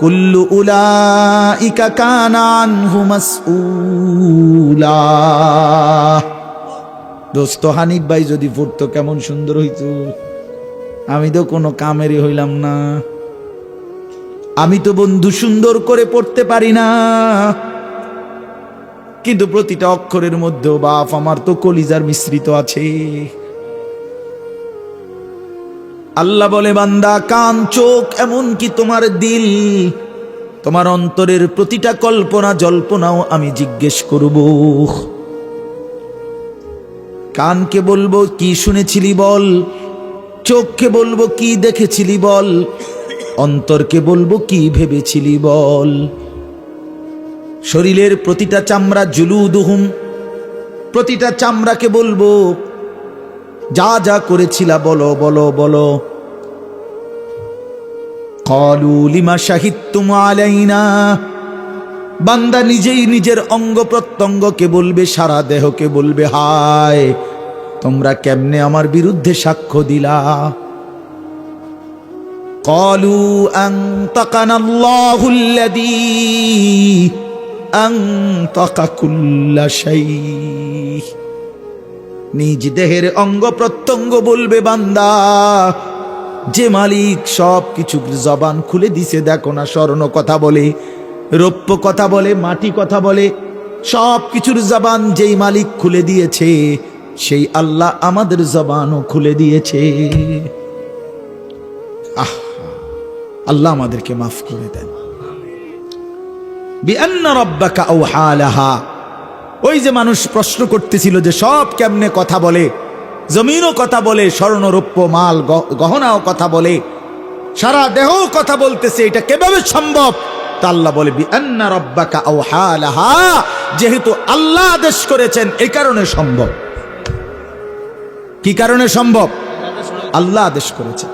কুল্লু উলাইকা কানা আনহু মাসউলা। দোস্ত হানিফ ভাই যদি পড়তো কেমন সুন্দর হইতো। আমি তো কোনো কামেরই হইলাম না, আমি তো বন্ধু সুন্দর করে পড়তে পারি না, কিন্তু প্রতিটা অক্ষরের মধ্যেও বাপ আমার তো কলিজার মিশ্রিত আছে। আল্লাহ বলে, বান্দা, কান, চোখ, এমন কি তোমার দিল, তোমার অন্তরের প্রতিটা কল্পনা জল্পনাও আমি জিজ্ঞেস করব। কানকে বলবো কি শুনেছিলি বল, চোখকে বলবো কি দেখেছিলি বল, অন্তরকে বলবো কি ভেবেছিলি বল। শরীরের প্রতিটা চামড়া, জুলুদুহুম, প্রতিটা চামড়াকে বলবো যা যা করেছিলা বলো বলো বলো। ক্বালু লিমা শাহিদতুম আলাইনা, বান্দা নিজেই নিজের অঙ্গ প্রত্যঙ্গকে বলবে, সারা দেহকে বলবে, হায় তোমরা কেমনে আমার বিরুদ্ধে সাক্ষ্য দিলা। ক্বালু আনতাকানাল্লাহুল্লাযী আনতাকা কুল্লা শাই। নিজ দেহের অঙ্গ প্রত্যঙ্গ বলবে, বান্দা, যে মালিক সব কিছুর জবান খুলে দিছে, দেখো না স্বর্ণ কথা বলে, রৌপ্য কথা বলে, মাটি কথা বলে, সব কিছুর জবান যেই মালিক খুলে দিয়েছে সেই আল্লাহ আমাদের জবানও খুলে দিয়েছে। আল্লাহ আমাদেরকে মাফ করে দেন। বিআন্না রাব্বাকা আওহা লাহা, ওই যে মানুষ প্রশ্ন করতেছিল যে সব কেমনে কথা বলে, জমিনও কথা বলে, স্বর্ণ রৌপ্য মাল গহনাও কথা বলে, সারা দেহ কথা বলতেছে, এটা কিভাবে সম্ভব? তা আল্লাহ বলে, বিআন্না রাব্বাকা আওহা লাহা, যেহেতু আল্লাহ আদেশ করেছেন এই কারণে সম্ভব। কি কারণে সম্ভব? আল্লাহ আদেশ করেছেন।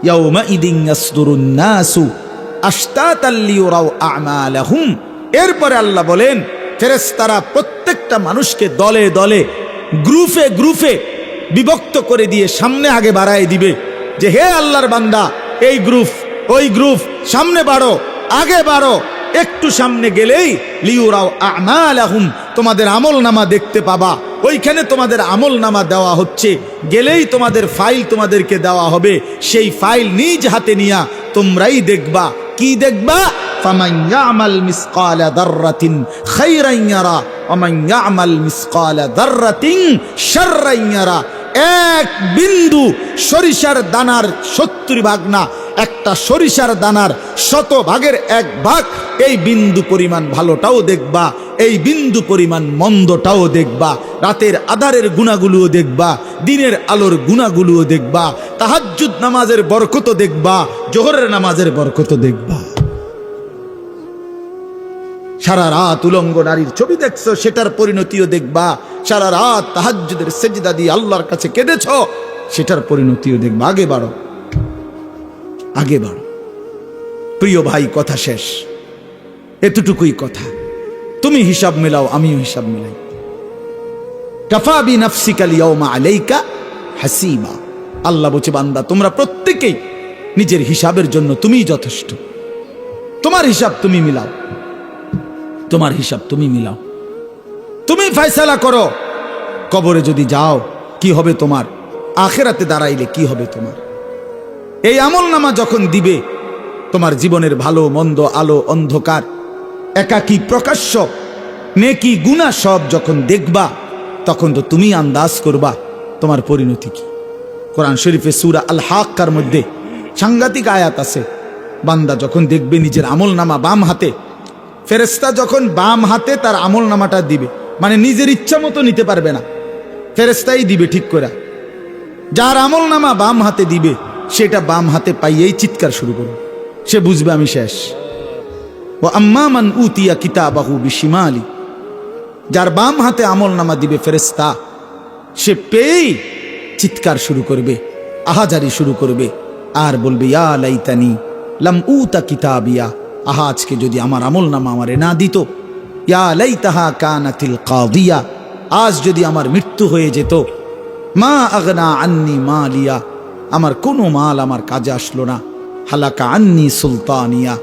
ইয়াউমাইদিন ইয়াসদুরুন নাসু আশতাতাল লিয়ুরাউ আমালাহুম। এরপরে আল্লাহ বলেন, ফেরেশতারা প্রত্যেকটা মানুষকে দলে দলে, গ্রুপে গ্রুপে বিভক্ত করে দিয়ে সামনে আগে বাড়ায় দিবে যে, হে আল্লাহর বান্দা, এই গ্রুপ ওই গ্রুপ, সামনে বাড়ো, আগে বাড়ো। একটু সামনে গেলেই লিয়ুরাউ আমালাহুম, তোমাদের আমল নামা দেখতে পাবা। ওইখানে তোমাদের আমল নামা দেওয়া হচ্ছে, গেলেই তোমাদের ফাইল তোমাদেরকে দেওয়া হবে। সেই ফাইল নিজ হাতে নিয়া তোমরাই দেখবা। কি দেখবা? ফামান ইয়ামাল মিসকালা দাররাতিন খায়রান ইয়ারা ওয়া মান ইয়ামাল মিসকালা দাররাতিন শাররান ইয়ারা। এক বিন্দু সরিষার দানার 70 ভাগ না, একটা সরিষার দানার 100 ভাগের 1 ভাগ, এই বিন্দু পরিমাণ ভালোটাও দেখবা, এই বিন্দু পরিমাণ মন্দটাও দেখবা। রাতের আধারের গুণাগুলোও দেখবা, দিনের আলোর গুণাগুলোও দেখবা, তাহাজ্জুদ নামাজের বরকতও দেখবা, জোহরের নামাজের বরকতও দেখবা। সারা রাত উলঙ্গ নারীর ছবি দেখছো, সেটার পরিণতিও দেখবা। সারা রাত তাহাজ্জুদের সেজদা দিয়ে আল্লাহর কাছে কেঁদেছ, সেটার পরিণতিও দেখবা। আগে বাড়ো, আগে বাড়ো। প্রিয় ভাই, কথা শেষ, এতটুকুই কথা। তুমি হিসাব মেলাও, আমিও হিসাব মেলাই। কাফা বিনাফসিকা আল-ইয়াওমা আলাইকা হাসিবা। আল্লাহ বলছে, বান্দা তোমরা প্রত্যেকেই নিজের হিসাবের জন্য তুমিই যথেষ্ট। তোমার হিসাব তুমি মিলাও, তোমার হিসাব তুমি মিলাও, তুমি ফয়সালা করো। কবরে যদি যাও কি হবে তোমার, আখিরাতে দাঁড়াইলে কি হবে তোমার। এই আমলনামা যখন দিবে, তোমার জীবনের ভালো মন্দ, আলো অন্ধকার, একাকী প্রকাশ্য, নেকি গুনাহ সব যখন দেখবা, তখন তো তুমি আন্দাজ করবা তোমার পরিণতি কি। কোরআন শরীফে সূরা আল হাক্কার মধ্যে সাংঘাতিক আয়াত আছে। বান্দা যখন দেখবে নিজের আমলনামা বাম হাতে, ফেরেশতা যখন বাম হাতে তার আমলনামাটা দিবে, মানে নিজের ইচ্ছা মতো নিতে পারবে না, ফেরেশতাই দিবে ঠিক করে। যার আমলনামা বাম হাতে দিবে, সেটা বাম হাতে পাইয়েই চিৎকার শুরু করবে, সে বুঝবে আমি শেষ। ও আম্মা মান উতিয়া কিতাবাহু বিশিমালি, যার বাম হাতে আমলনামা দিবে ফেরেশতা, সে পেয়েই চিৎকার শুরু করবে, আহাজারি শুরু করবে, আর বলবে ইয়া লাইতানি লাম উতা কিতাবিয়া, আহা আজকে যদি আমার আমলনামা আমারে না দিত, ইয়া লাইতাহা কানাতিল কাদিয়া, আজ যদি আমার মৃত্যু হয়ে যেত, মা আগনা আন্নি মালিয়া, আমার কোনো মাল আমার কাজে আসলো না, হালাকা আন্নি সুলতানিয়া,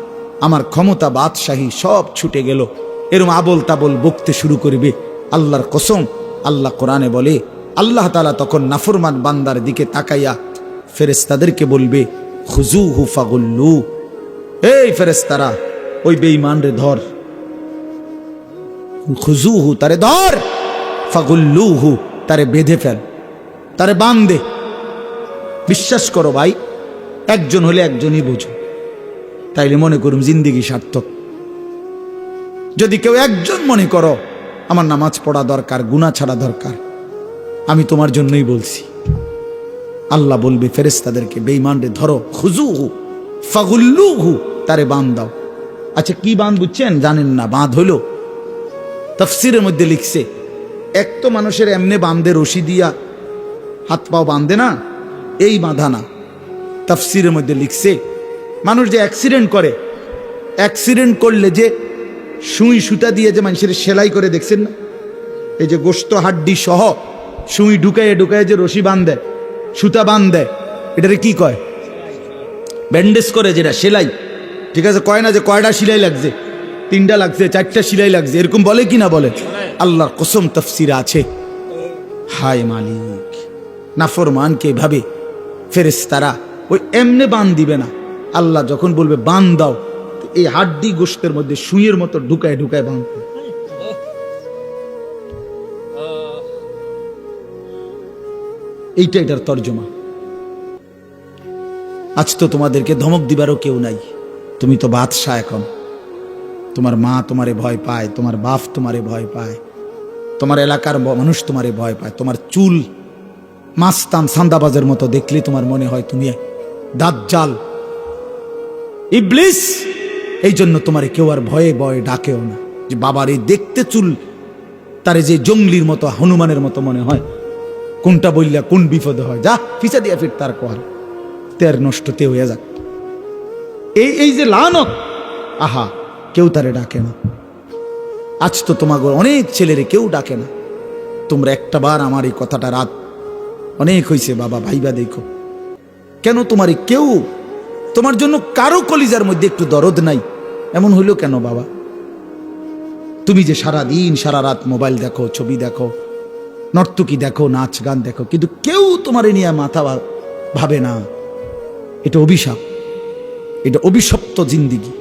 আমার ক্ষমতা বাদশাহী সব ছুটে গেল। এরম আবল তাবল বকতে শুরু করবে। আল্লাহর কসম, আল্লাহ কোরআনে বলে, আল্লাহ তাআলা তখন নাফরমান বান্দার দিকে তাকাইয়া ফেরেশতাদেরকে বলবে, খুজুহু ফাগুল্লু, এই ফেরেশতারা ওই বেঈমান রে ধর, খুজুহু তারে ধর, ফাগুল্লুহু তারে বেঁধে ফেল, তারে বাঁধে। বিশ্বাস করো ভাই, একজন হলে একজনই বোঝো, তাইলে মনে করুন জিন্দেগি সার্থক। যদি কেউ একজন মনে করো আমার নামাজ পড়া দরকার, গুনাহ ছাড়া দরকার, আমি তোমার জন্যই বলছি। আল্লাহ বলবে ফেরেশতাদেরকে, বেঈমান রে ধরো, খুজুহু ফাগুল্লুহু তারে বাঁধ দাও। আচ্ছা কি বাঁধ বুঝছেন, জানেন না? বাঁধ হলো, তাফসীরের মধ্যে লিখছে, এক তো মানুষের এমনে বাঁধে রশি দিয়া হাত পাও বাঁধে না, এই বাঁধা না। তাফসীরের মধ্যে লিখছে, মানুষ যে অ্যাক্সিডেন্ট করে, অ্যাক্সিডেন্ট করলে যে সুই সুতা দিয়ে যে মানুষের সেলাই করে, দেখছেন না? এই যে গোশত হাড্ডি সহ সুই ঢুকাইয়ে ঢুকাইয়ে যে রশি বাঁধে, সুতা বাঁধে, এটারে কি কয়? ব্যান্ডেজ করে, যেটা সেলাই। ঠিক আছে, কয় না যে কয়টা সেলাই লাগছে, 3টা লাগছে, 4টা সেলাই লাগছে, এরকম বলে কি না বলে? আল্লাহর কসম তাফসীরে আছে। হায় মালিক, নাফরমানকে এভাবে ফেরেশতারা ওই এমনে বান দিবে না। আল্লাহ যখন বলবে বান দাও, এই হাড্ডি গোশতের মধ্যে সুইয়ের মতো ঢুকায় ঢুকায় বাঁধবে। এইটা এটার তর্জমা। আজ তো তোমাদেরকে ধমক দিবারও কেউ নাই, তুমি তো বাদশা। এখন তোমার মা তোমারে ভয় পায়, তোমার বাপ তোমারে ভয় পায়, তোমার এলাকার মানুষ তোমারে ভয় পায়, তোমার চুল মাস্তান সান্দাবাজের মতো দেখলে তোমার মনে হয় তুমি দাজ্জাল, ইবলিস। এই জন্য তোমারে কেউ আর ভয়ে ভয়ে ডাকেও না, যে বাবার এই দেখতে চুল, তারে যে জঙ্গলির মতো হনুমানের মতো মনে হয়, কোনটা বললা কোন বিপদে হয়, যা ফিসা দিয়া ফির তার কোয়াল তের নষ্ট তে হয়ে যাক। এই যে লানত, আহা কেউ তারে ডাকে না। আজ তো তোমাকে অনেক ছেলেরে কেউ ডাকে না। তোমরা একটা বার আমার এই কথাটা, রাত অনেক হয়েছে বাবা, ভাইবা দেখো, কেন তোমারে কেউ, তোমার জন্য কারো কলিজার মধ্যে একটু দরদ নাই, এমন হইল কেন বাবা? তুমি যে সারা দিন সারা রাত মোবাইল দেখো, ছবি দেখো, নর্তকী দেখো, নাচ গান দেখো, কিন্তু কেউ তোমারে নিয়ে মাথা ভাবে না। এটা অভিশাপ, এটা অভিশপ্ত জিন্দিগি,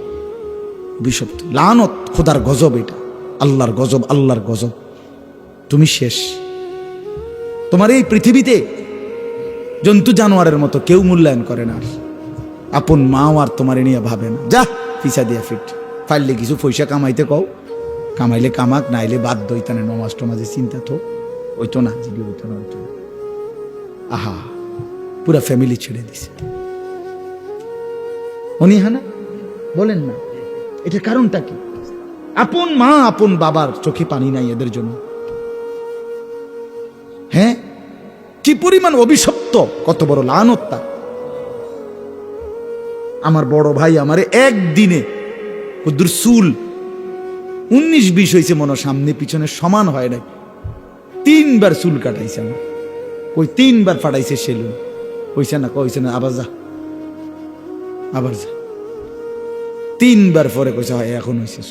অভিশপ্ত লানত, খোদার গজব, এটা আল্লাহর গজব, আল্লাহর গজব। তুমি শেষ। তোমার এই পৃথিবীতে জন্তু জানোয়ারের মতো কেউ মূল্যায়ন করে না। আপন মাও আর তোমারে নিয়ে ভাবে না। যা পিছা দিয়া ফিট, ফাইলে কিছু পয়সা কামাইতে কও, কামাইলে কামাক, নাইলে বাদ দইতানে নমাজ টমাজে চিন্তা তো ওইতো না, জিবি ওইতো না, ওইতো না। আহা, পুরা ফ্যামিলি ছেড়ে দিছে। অনিহানা বলেন না, এটার কারণটা কি? আপন মা আপন বাবার চোখে পানি নাই এদের জন্য। হ্যাঁ, কি পরিমাণ অভিশপ্ত, কত বড় লানত তার। আমার বড় ভাই আমারে একদিনে কদ্দুর চুল 19-20 হয়েছে মনে, সামনে পিছনে সমান হয় নাই, 3 বার চুল কাটাইছে আমার, ওই 3 বার ফাটাইছে সেলুন। কইছে না, আবার যা, আবার যা। 3 বার পরে কইছে হয় এখন হয়েছে।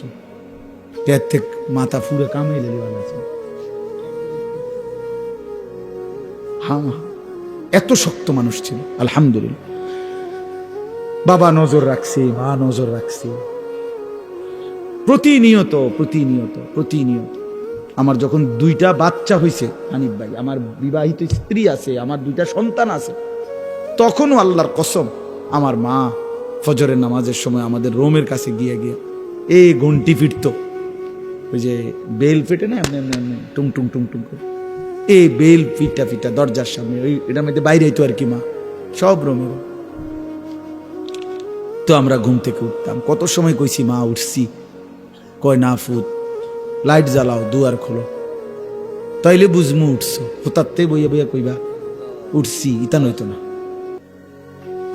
পেট থেকে মাথা ফুড়ে কামাইলে হ্যাঁ, এত শক্ত মানুষ ছিল আলহামদুলিল্লাহ। বাবা নজর রাখছে, মা নজর রাখছে, প্রতিনিয়ত প্রতিনিয়ত প্রতিনিয়ত। আমার যখন 2টা বাচ্চা হয়েছে হানিফ ভাই, আমার বিবাহিত স্ত্রী আছে, আমার 2টা সন্তান আছে, তখনও আল্লাহর কসম আমার মা ফজরের নামাজের সময় আমাদের রোমের কাছে গিয়ে এই ঘন্টি ফিরত, ওই যে বেল ফেটে না এমনি এমনি এমনি টুং টুং টুং টুং করে, এই বেল ফিটা ফিটা দরজার সামনে, ওই এটার মধ্যে বাইরে হইতো আর কি মা, সব রোমের। তো আমরা ঘুম থেকে উঠতাম, কত সময় কইছি মা উঠছি, কয় না ফুট, লাইট জ্বালাও, দুয়ার খোলো, তাইলে বুঝমু উঠছো। হঠাৎ বইয়া বইয়া কইবা উঠছি, ইতা নইতো না।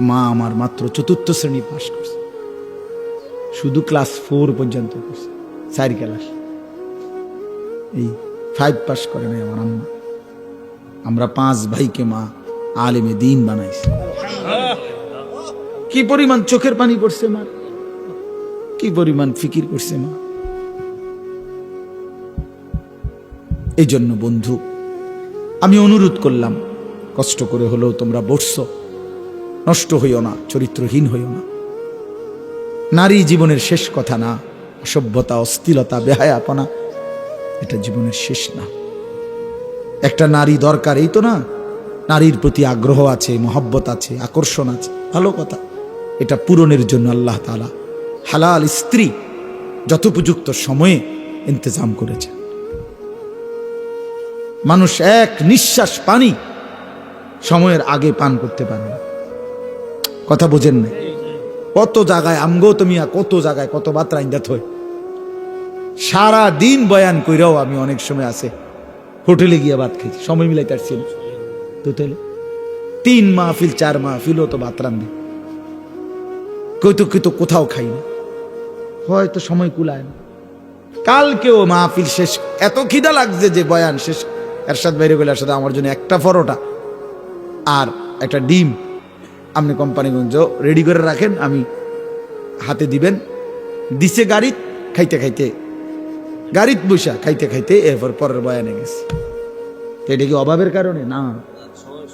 মা আমার মাত্র 4র্থ শ্রেণী পাশ করছে, শুধু ক্লাস 4 পর্যন্ত করছে, 4 ক্লাস, এই 5 পাস করে নাই আমার আম্মা। আমরা 5 ভাইকে মা আলেমে দ্বীন বানাইছে। কি পরিমাণ চোখের পানি পড়ছে মা, কি পরিমাণ ফিকির করছে মা। এই জন্য বন্ধু আমি অনুরোধ করলাম, কষ্ট করে হলেও তোমরা বসছো, নষ্ট হইও না, চরিত্রহীন হইও না। নারী জীবনের শেষ কথা না, অসভ্যতা, অশ্লীলতা, বেহায়াপনা এটা জীবনের শেষ না। একটা নারী দরকার, এই তো না, নারীর প্রতি আগ্রহ আছে, মহব্বত আছে, আকর্ষণ আছে, ভালো কথা। এটা পূরণের জন্য আল্লাহ তাআলা হালাল স্ত্রী যথোপযুক্ত সময়ে ইন্তজাম করেছে। মানুষ এক নিঃশ্বাস পানি সময়ের আগে পান করতে পারে না, কথা বোঝেন না? কত জায়গায় আমগো তুমি, কত জায়গায় কত বাত্রা ইন্দাত হয়, সারা দিন বয়ান কইরাও আমি অনেক সময় আছে হোটেলে গিয়ে ভাত খেয়েছি, সময় মিলাই তারছিল তো, তাহলে 3 মাহফিল 4 মাহফিলও তো ভাত রান্ধে, কইতো কোথাও খাই না, হয়তো সময় কুলায় না। কালকেও মাহফিল শেষ, এত খিদা লাগছে যে বয়ান শেষ, এরশাদ বাইরে গেলে এরশাদ আমার জন্য একটা পরোটা আর একটা ডিম আপনি কোম্পানিগঞ্জ রেডি করে রাখেন, আমি হাতে দিবেন। দিছে গাড়িত, খাইতে খাইতে গাড়িত বসা খাইতে খাইতে এরপর পরের বয়ানে গেছে। এটা কি অভাবের কারণে না?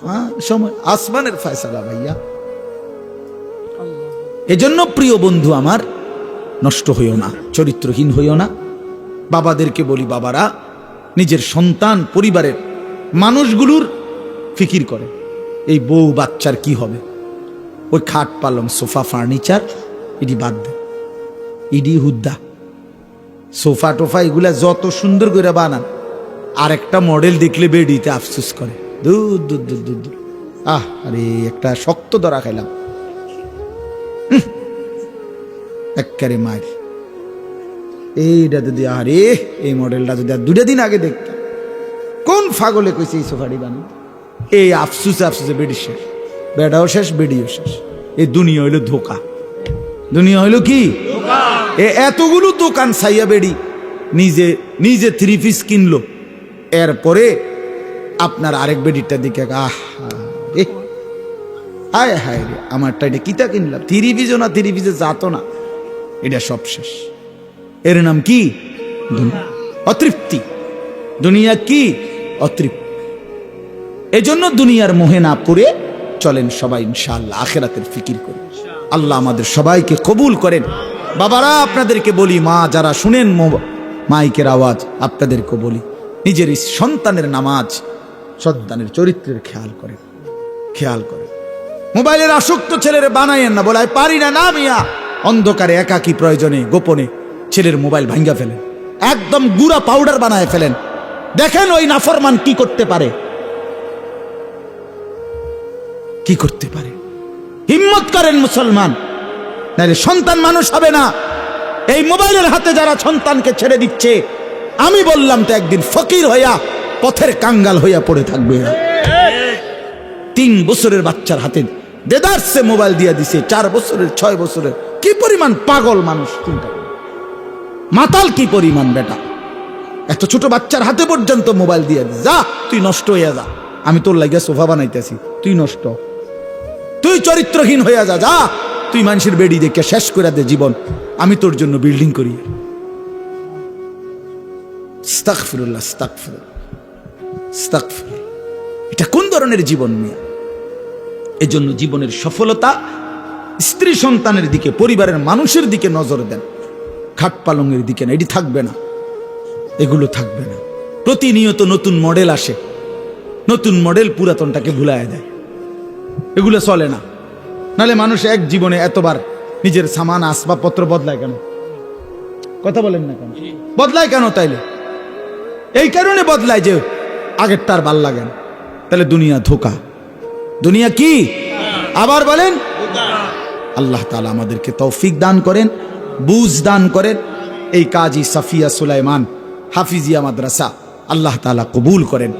হ্যাঁ, সময় আসমানের ফয়সালা ভাইয়া। এজন্য প্রিয় বন্ধু আমার, নষ্ট হইও না, চরিত্রহীন হইও না। বাবাদেরকে বলি, বাবারা নিজের সন্তান, পরিবারের মানুষগুলোর ফিকির করে, এই বউ বাচ্চার কি হবে, ওই খাট পালং সোফা ফার্নিচার এটি বাদ দেন, ইডি হুদ্দা সোফা টোফা এগুলা যত সুন্দর করে বানান, আর একটা মডেল দেখলে বেডিতে আফসোস করে, দূর দূর দূর দূর দূর, আরে একটা শক্ত ধরা খাইলাম একেবারে মার। এইটা যদি আরে এই মডেলটা যদি আর 2 দিন আগে দেখতাম, কোন ফাগলে কইছে এই সোফাটি বানাই, এই আফসুসে আফসুসে বেডি শেষ, বেডাও শেষ, বেডিও শেষ। এই দুনিয়া হইলো ধোকা, দুনিয়া হইলো কি এতগুলো দোকান সাইয়া বেডি নিজে নিজে 3 পিস কিনলো, এরপরে আপনার আরেক বেডিটা দিকে হায় হায় রে আমারটা এটা কিতা কিনলাম, 3 পিসও না, 3 পিসে যাতো না, এটা সব শেষ। এর নাম কি? অতৃপ্তি। দুনিয়া কি? অতৃপ্তি। এজন্য দুনিয়ার মোহে না পড়ে চলেন সবাই ইনশাআল্লাহ আখিরাতের ফিকির করে। আল্লাহ আমাদের সবাইকে কবুল করেন। বাবারা আপনাদেরকে বলি, মা যারা শুনেন মাইকের আওয়াজ, আপনাদেরকে বলি, নিজের সন্তানের নামাজ, সন্তানের চরিত্রের খেয়াল করেন, খেয়াল করেন। মোবাইলের আসক্ত ছেলের বানাইয়েন না, বলে পারি না, না মিয়া, অন্ধকারে একাকী প্রয়োজনে গোপনে ছেলের মোবাইল ভাঙ্গা ফেলেন, একদম গুড়া পাউডার বানায় ফেলেন, দেখেন ওই নাফরমান কি করতে পারে, কি করতে পারে। হিম্মত করেন মুসলমান, নাহলে সন্তান মানুষ হবে না। এই মোবাইলের হাতে যারা সন্তানকে ছেড়ে দিচ্ছে, আমি বললাম তো একদিন ফকির হইয়া পথের কাঙ্গাল হইয়া পড়ে থাকবে। 3 বছরের বাচ্চার হাতে দেদারসে মোবাইল দিয়ে দিছে, 4 বছরের 6 বছরের, কি পরিমাণ পাগল মানুষ চিন্তা করে, মাতাল কি পরিমাণ বেটা, এত ছোট বাচ্চার হাতে পর্যন্ত মোবাইল দিয়ে, যা তুই নষ্ট হইয়া যা, আমি তোর লাগিয়া সোফা বানাইতেছি, তুই নষ্ট, তুই চরিত্রহীন হইয়া যা, যা তুই মানুষের বেড়ি দেখে শেষ করে দে জীবন, আমি তোর জন্য বিল্ডিং করি। আস্তাগফিরুল্লাহ, আস্তাগফিরুল্লাহ, আস্তাগফিরুল্লাহ। এটা কোন ধরনের জীবন নিয়ে? এজন্য জীবনের সফলতা স্ত্রী সন্তানের দিকে, পরিবারের মানুষের দিকে নজর দেন, খাট পালঙের দিকে না। এটি থাকবে না, এগুলো থাকবে না। প্রতিনিয়ত নতুন মডেল আসে, নতুন মডেল পুরাতনটাকে ভুলায় দেয়, এগুলো চলে না। নালে মানুষ এক জীবনে এতবার নিজের সামান আসবাবপত্র বদলায় কেন? কথা বলেন না কেন? বদলায় কেন? তাইলে এই কারণে বদলায় যে আগেরটার ভাল লাগে না। তাহলে দুনিয়া ধোঁকা, দুনিয়া কি? আবার বলেন। আল্লাহ তাআলা আমাদেরকে তৌফিক দান করেন, বুঝ দান করেন। এই কাজী সাফিয়া সুলাইমান হাফিজিয়া মাদ্রাসা আল্লাহ তাআলা কবুল করেন।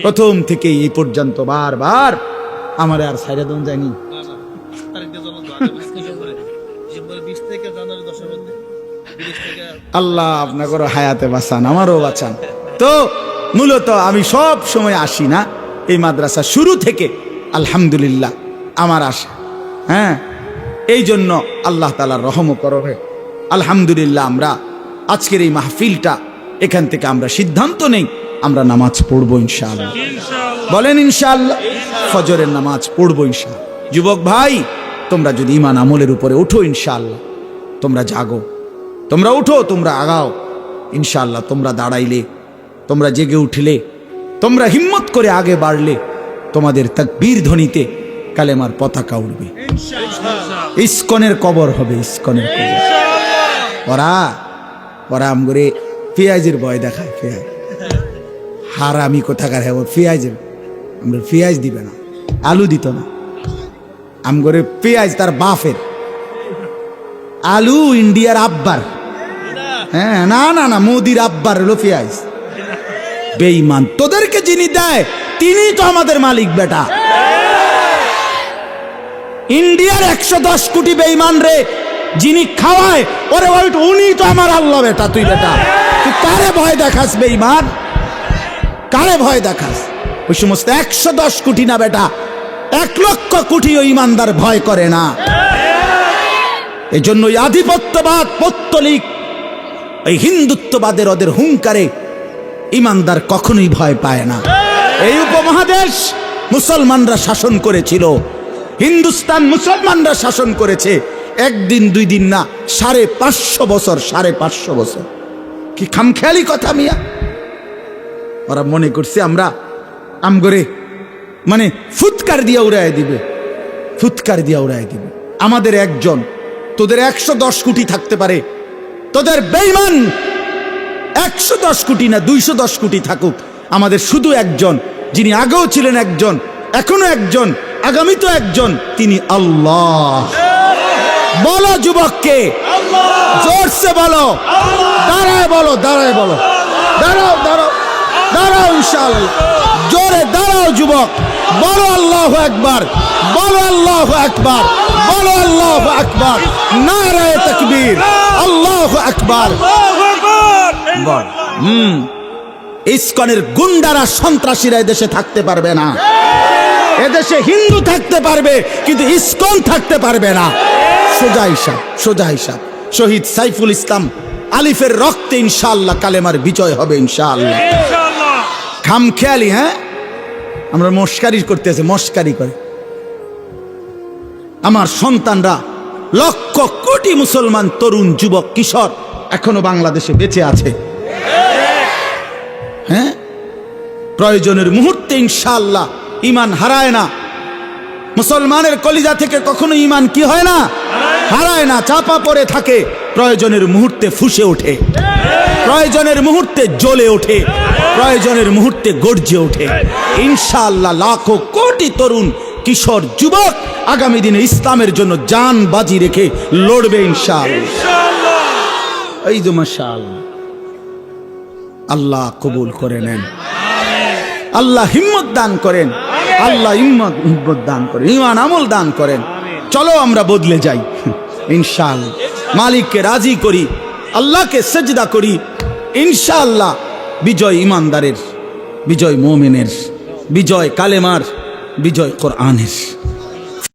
প্রথম থেকে এই পর্যন্ত বারবার আমার আর সাইরা দন যায়নি। আল্লাহ আপনাকে হায়াতে বাঁচান, আমারও বাঁচান। তো মূলত আমি সব সময় আসি না, এই মাদ্রাসা শুরু থেকে আলহামদুলিল্লাহ আমার আশা। হ্যাঁ, এই জন্য আল্লাহ তাআলার রহমত করবে। আলহামদুলিল্লাহ আমরা আজকের এই মাহফিলটা, এখান থেকে আমরা সিদ্ধান্ত নেই আমরা নামাজ পড়বো ইনশাআল্লাহ। বলেন ইনশাআল্লাহ, ফজরের নামাজ পড়বো ইনশাআল্লাহ। যুবক ভাই, তোমরা যদি ঈমান আমলের উপরে উঠো ইনশাআল্লাহ, তোমরা জাগো, তোমরা উঠো, তোমরা আগাও ইনশাআল্লাহ। তোমরা দাঁড়াইলে, তোমরা জেগে উঠলে, তোমরা হিম্মত করে আগে বাড়লে, তোমাদের তাকবীর ধ্বনিতে কালেমার পতাকা উঠবে। ইসকনের কবর হবে, ইসকনের কবর। ওরা আমগরে পেঁয়াজের ভয় দেখায়, পেঁয়াজ হারামি কোথাকার। হ্যাঁ, পেঁয়াজের আমরা পেঁয়াজ দিবে না, আলু দিত না আমগরে। পেঁয়াজ তার বাপের, আলু ইন্ডিয়ার আব্বার। হ্যাঁ, না না না, মোদির আব্বার হলো পেঁয়াজ। বেঈমান, তোদেরকে যিনি দেয় তিনি তো আমাদের মালিক বেটা। ইন্ডিয়ার 110 কোটি বেঈমান রে যিনি খাওয়ায়, ওরে উনি তো আমার আল্লাহ বেটা। তুই বেটা, তুই কারে ভয় দেখাস বেঈমান? কারে ভয় দেখাস? ওই সমস্ত 110 কোটি না বেটা, 1 লক্ষ কোটি ওই ইমানদার ভয় করে না। এই জন্য ওই আধিপত্যবাদ, পৌত্তলিক, এই হিন্দুত্ববাদের ওদের হুঙ্কারে ইমানদার কখনোই ভয় পায় না। এই উপমহাদেশ মুসলমানরা শাসন করেছিল, হিন্দুস্তান মুসলমানরা শাসন করেছে। একদিন দুই দিন না, 550 বছর, 550 বছর। কি খামখেয়ালি কথা মিয়া! ওরা মনে করছে আমরা আমগরে মানে ফুৎকার দিয়া উড়াই দিবে, ফুৎকার দিয়া উড়াই দিবে। আমাদের একজন, তোদের 110 কোটি থাকতে পারে, তোদের বেঈমান 110 কোটি না 210 কোটি থাকুক, আমাদের শুধু একজন, যিনি আগেও ছিলেন একজন, এখনো একজন, আগামী তো একজন, তিনি আল্লাহ। বলো যুবককে, জোরসে বলো, দাঁড়ায় বলো, দাঁড়ায় বলো, দাঁড়াও দাঁড়াও দাঁড়াও ইনশাআল্লাহ। জোরে দাঁড়াও যুবক, বলো আল্লাহু আকবার, বলো আল্লাহু আকবার, বলো আল্লাহু আকবার, নারায়ে তাকবীর, আল্লাহু আকবার। বল। ইসকনের গুন্ডারা, সন্ত্রাসীরা এদেশে থাকতে পারবে না। এদেশে হিন্দু থাকতে পারবে, কিন্তু ইসকন থাকতে পারবে না। সোজা হিসাব, সোজা হিসাব। শহীদ সাইফুল ইসলাম আলিফের রক্তে ইনশাআল্লাহ কালেমার বিজয় হবে ইনশাআল্লাহ। খামখেয়ালি, হ্যাঁ, আমরা মস্কারি করতেছে, মস্কারি করে। আমার সন্তানরা, লক্ষ কোটি মুসলমান তরুণ, যুবক, কিশোর এখনো বাংলাদেশে বেঁচে আছে। হ্যাঁ, প্রয়োজনের মুহূর্তে ইনশাআল্লাহ ঈমান হারায় না। মুসলমানের কলিজা থেকে কখনো ঈমান কি হয় না? হারায় না, চাপা পড়ে থাকে। প্রয়োজনের মুহূর্তে ফুঁসে ওঠে, প্রয়োজনের মুহূর্তে জ্বলে ওঠে, প্রয়োজনের মুহূর্তে গর্জে ওঠে। ইনশাআল্লাহ লাখো কোটি তরুণ, কিশোর, যুবক আগামী দিনে ইসলামের জন্য জান বাজি রেখে লড়বে ইনশাআল্লাহ। এই যে মাশাআল্লাহ, আল্লাহ কবুল করে নেন, আল্লাহ হিম্মত দান করেন, আল্লাহ হিম্মত দান করেন, ঈমান আমল দান করেন। চলো আমরা বদলে যাই ইনশাআল্লাহ, মালিককে রাজি করি, আল্লাহকে সেজদা করি। ইনশাআল্লাহ বিজয় ইমানদারের, বিজয় মুমিনের, বিজয় কালেমার, বিজয় কোরআনের।